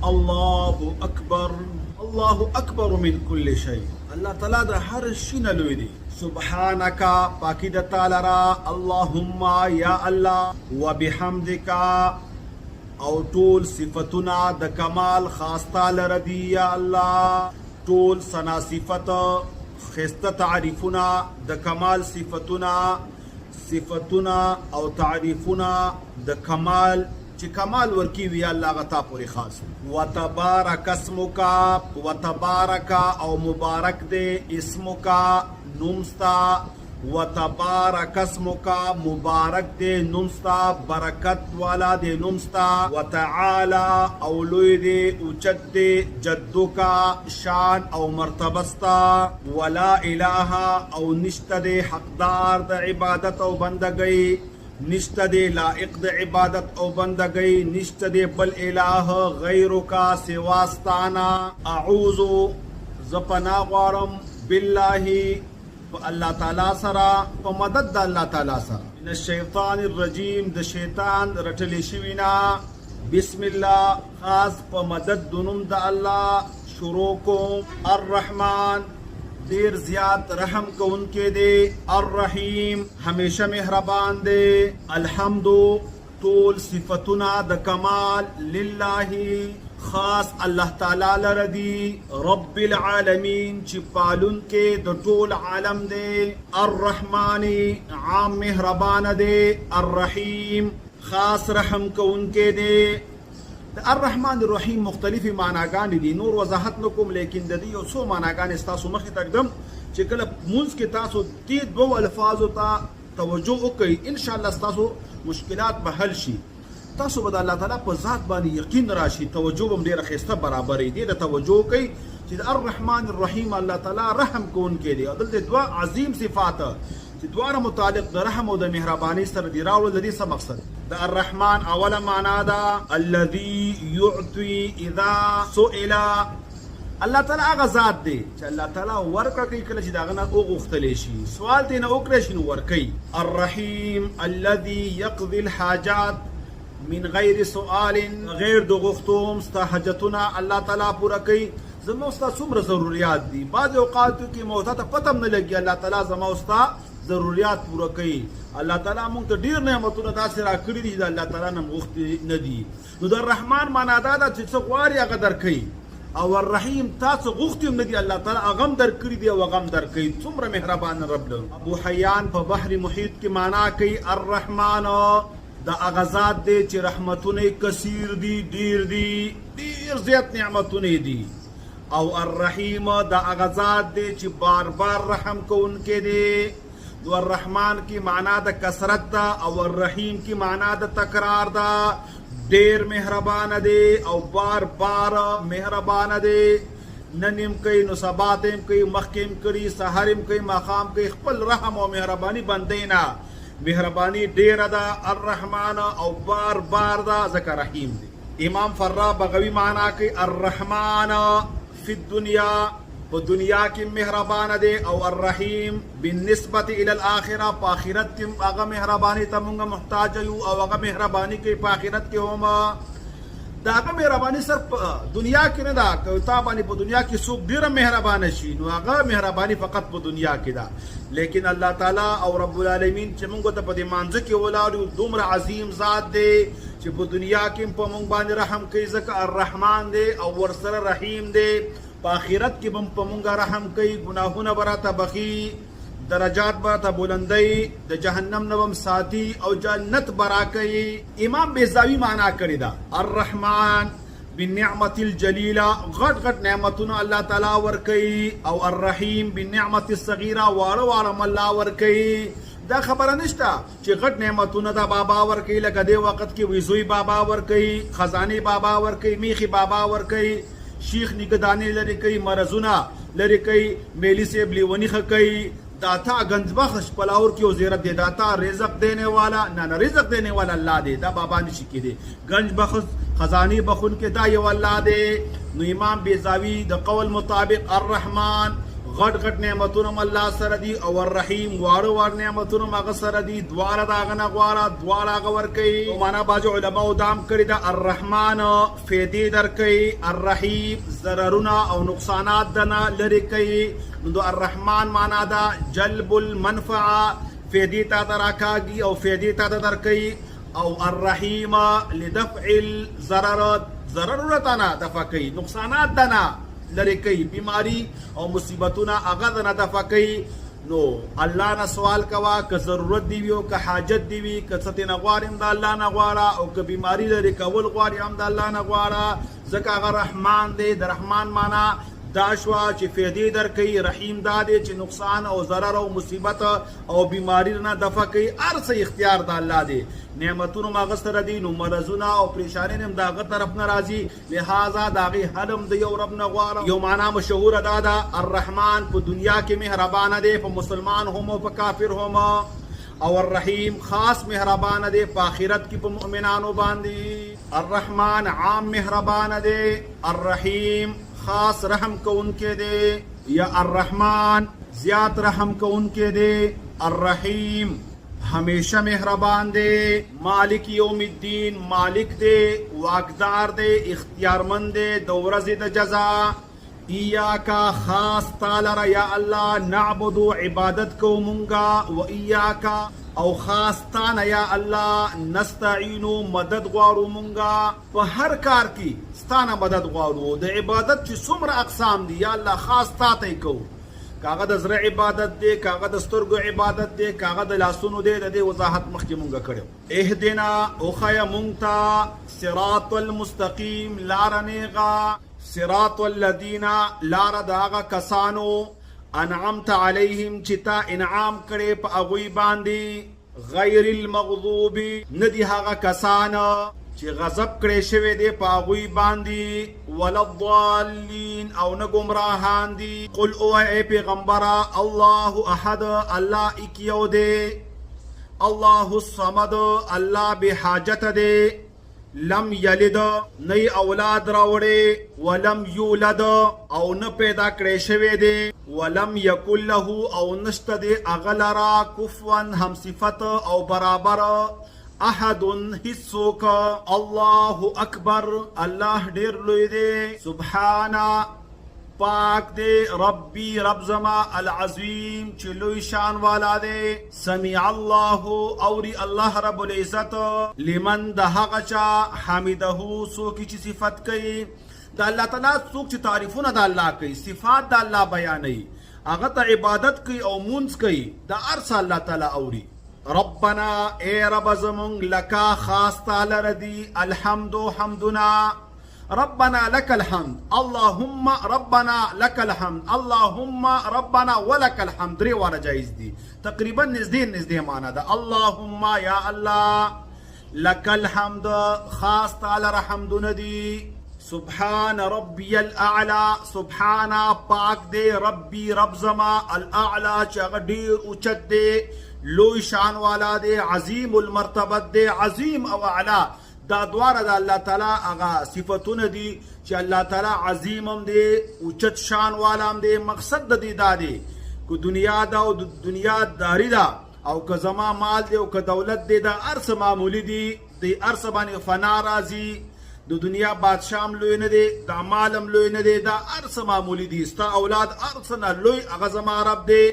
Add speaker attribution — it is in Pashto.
Speaker 1: अल्लाहु अकबर मिन कुल्ली शै। अल्लाह ताला द हर शै न लوی دی। सुबहानका पाकी द ताला रा अल्लाहुम्मा या अल्लाह व बिहमदिका او ټول صفتنا د کمال خاص تعالی ردی یا الله ټول سنا صفت خسته تعریفنا د کمال صفتنا او تعریفنا د کمال چې کمال ورکی وی الله غتا پوری خاص وتبارک اسمک وتبارک او مبارک دے اسمک نومستا وتبارک اسمک مبارک دے نومستا برکت والا دے نومستا وتعالى او لوی دے اوچت دے جدک شان او مرتبستا ولا الہ او نشت دے حقدار د عبادت او بندگی نشت دے لائق د عبادت او بندگی نشت دے بل الہ غیرک سواستانا اعوذ زپنا غارم باللہ اللہ تعالی سرا په مدد د الله تعالی سره من الشیطان الرجیم د شیطان رټلی شوینا بسم الله خاص په مدد دنوم د الله شروع کوم الرحمن دیر زیاد رحم کونکے دے الرحیم ہمیشہ مہربان دے الحمد طول صفتنا د کمال للہ خاص اللہ تعالی لردی رب العالمین چی پالن کے د طول عالم دے الرحمن عام مہربان دے الرحیم خاص رحم کونکے دے الرحمن الرحیم مختلفی معناګانې دي نور وضاحت نکوم لیکن د دې یو څو معناګانې تاسو مخې ته اقدم چې کله مونږ کې تاسو دې دوه الفاظو ته توجه وکړئ ان شاء الله تاسو مشکلات به حل شي تاسو به د الله تعالی په ذات باندې یقین راشي توجه هم ډیره ښایسته برابرې دي د توجه کوي چې الرحمن الرحیم الله تعالی رحم کوونکی دی او دلته دوه عظیم صفات چې دواړه متعلق د رحم او د مهرباني سره دی راوړل د دې څه مقصد د الرحمن اوله معنا دا الذي يعطي اذا سئل الله تعالی هغه ذات دی چې الله تعالی ورکړه کوي کله چې داغه نه وغوښتل شي سوال ته نه وکړي شي نو ورکي الرحیم الذي يقضي الحاجات من غیر سؤال غیر د غوښتوم ستا حاجتونه الله تعالی پوره کوي زما ستا څومره ضرورت دي بعض اوقات کې موته ته پته نه لګي الله تعالی زما ستا ضرورت پوره کوي الله تعالی موږ ته ډیر نعمتونه داسې راکړي دي چې الله تعالی نه غوښتي نه دي نو د الرحمن معنا دا ده چې څه غواړي هغه درکوي او الرحیم تاسو غوښتي نه دي الله تعالی هغه هم درکړي دي او هغه هم درکوي څومره مهربان رب دی ابو حیان په بحر محیط کې معنا کوي الرحمن د اغزاد دی چې رحمتونه کثیر دي ډیر زیات نعمتونه دي او الرحیم د اغزاد دی چې بار بار رحم کوونکې دي دو الرحمن کی معنا د کثرت دا او الرحیم کی معنا د تکرار دا ډیر مهربان دی او بار بار مهربان دی ننیم کوي نو سباتم کوي مخکیم کوي سحرم کوي مقام کوي خپل رحم او مهرباني بندینا مهرباني ډیر دا الرحمن او بار بار دا ذکر رحیم دی امام فرا بغوی معنا کوي الرحمن فی الدنیا په دنیا کې مهربان دی او الرحیم بالنسبه الى الاخره په آخرت کې هغه مهرباني ته موږ محتاج یو او هغه مهرباني کې په آخرت کې هم دا هغه مهرباني صرف دنیا کې نه دا کوتا باندې په دنیا کې څوک ډیر مهربان شي نو هغه مهرباني فقط په دنیا کې دا لیکن الله تعالی او رب العالمین چې موږ ته په دې مانځ کې ولاړو دومره عظیم ذات دی چې په دنیا کې په موږ باندې رحم کوي ځکه الرحمن دی او ورسره رحیم دی په آخرت کې بم په مونږه رحم کوي ګناهونه براته بخي درجات براته بلندي د جهنم نه بم ساتي او جنت برا کوي امام بیزاوی معنا کړی دا الرحمن بالنعمت الجلیله غټ نعمتونه الله تعالی ور کوي او الرحیم بالنعمت الصغیره واړه الله ور کوي دا خبره نشته چې غټ نعمتونه دا بابا ور کوي لکه دی وخت کې ویزوی بابا ور کوي خزانه بابا ور کوي میخي بابا ور کوي شیخ نگدانی لری کوي مرزونه لری کوي میلی سے بلیونی کوي داتا گنجبخش پلاور کی وزیرت دے داتا رزق دینے والا نہ رزق دینے والا اللہ دے دا بابا نشی کی دے گنج بخش خزانی بخون کے دا یو اللہ دے نو امام بیزاوی دا قول مطابق الرحمن غټ غټ نعمتونه الله سره دي او الرحیم واړه واړه نعمتونه هغه سره دي دواړه داغه نه غواړه دواړه هغه ورکوي معنا باج علماء دام کړی دا الرحمن فیدی درکوي الرحیم ضررونه او نقصانات دنه لري کوي نو الرحمن معنا دا جلب المنفعه فیدی تا دراکاږي او فیدی تا درکوي او الرحیم لدفع ضررتنا دفع کوي نقصانات دنه لری کوي بیماری او مصیبتونه هغه نه دفع کوي نو الله نه سوال کوا که ضرورت دی وي او که حاجت دی وي که څه نه غواړم د الله نه غواړه او که بیماری لري کول غواړي هم د الله نه غواړه ځکه هغه رحمان دی د رحمان معنا دا شوا چې فیدی در کوي رحیم دا دی چې نقصان او ضرر او مصیبت او بیماری نه دفع کوي هر څه اختیار د الله دی نعمتونو ماغه سره دي نو مرزونه او پریشانی هم داغه طرف نه راځي لہذا داغه حلم د یو رب نه غواړه یو معنا مشهور ادا ده الرحمن په دنیا کې مهربان دی په مسلمان هم او په کافر هم او الرحیم خاص مهربان دی په آخرت کې په مؤمنانو باندې الرحمن عام مهربان دی الرحیم خاص رحم کو انکے دے یا الرحمن زیاد رحم کو انکے دے الرحیم ہمیشہ مہربان دے مالک یوم الدین مالک دے واقدار دے اختیارمند دے دورز د جزا ایاکا خاص تعالی یا اللہ نعبد عبادت کو منگا و ایاکا او خاص تانا یا الله نستعینو مدد غواړو مونږه په هر کار کې ستانه مدد غواړو د عبادت چې څومره اقسام دي یا الله خاص تاته کو کاغه د زړه عبادت دی کاغه د سترګو عبادت دی کاغه د لاسونو دی د وضاحت مخکې مونږه کړو اهدنا او خیا مونږه صراط المستقیم لارنیغا صراط الذین لار داغه کسانو انعمت علیہم چتا انعام کرے پا اغوی باندی غیر المغضوب ندی هاغا کسان چی غضب کرے شوے دے پا اغوی باندی ولا الضالین او نگمراہان دی قل او اے پیغمبرا اللہ احد اللہ اکیو دے اللہ الصمد اللہ بحاجت دے لم یلد نئی اولاد راوڑے ولم یولد او نه پیدا کړی شوی دی ولم یکن له او نشته دی اغلرا کفوا هم صفت او برابر احد هیڅوک الله اکبر الله ډیر لوی دی سبحانه پاک دے ربی رب زما العظیم چلوی شان والا دے سمیع اللہ اوری اللہ رب العزت لمن دہغچا حمدہو سوکی چی صفت کئی دا اللہ تعالیٰ سوک چی تعریفون دا اللہ کئی صفات دا اللہ بیانی اغتا عبادت کئی او منز کئی دا ارسا اللہ تعالیٰ اوری ربنا اے رب زمونگ لکا خاص تعالی ردی الحمدو حمدنا ربنا لك الحمد اللهم ربنا لك الحمد اللهم ربنا ولك الحمد ری والا جائز دی تقریبا نزدې معنا ده اللهم یا الله لك الحمد خاص تعالی رحمد ندی سبحان ربی الاعلى سبحان پاک دے ربی رب زما الاعلى چاغ ډیر اوچت دے لوی شان والا دے عظیم المرتبت دے عظیم او اعلی دا دواره د الله تعالی هغه صفاتونه دي چې الله تعالی عظیم هم دی اوچت شان والا هم دی مقصد د دې دا دی کو دنیا دا او دنیا داری دا او که زما مال دی او که دولت دی دا ارس معمولی دی د ارس باندې فنا راځي د دنیا بادشاہ لوی نه دی د مالم لوی نه دی دا ارس معمولی دی ستا اولاد ارس نه لوی هغه زما رب دی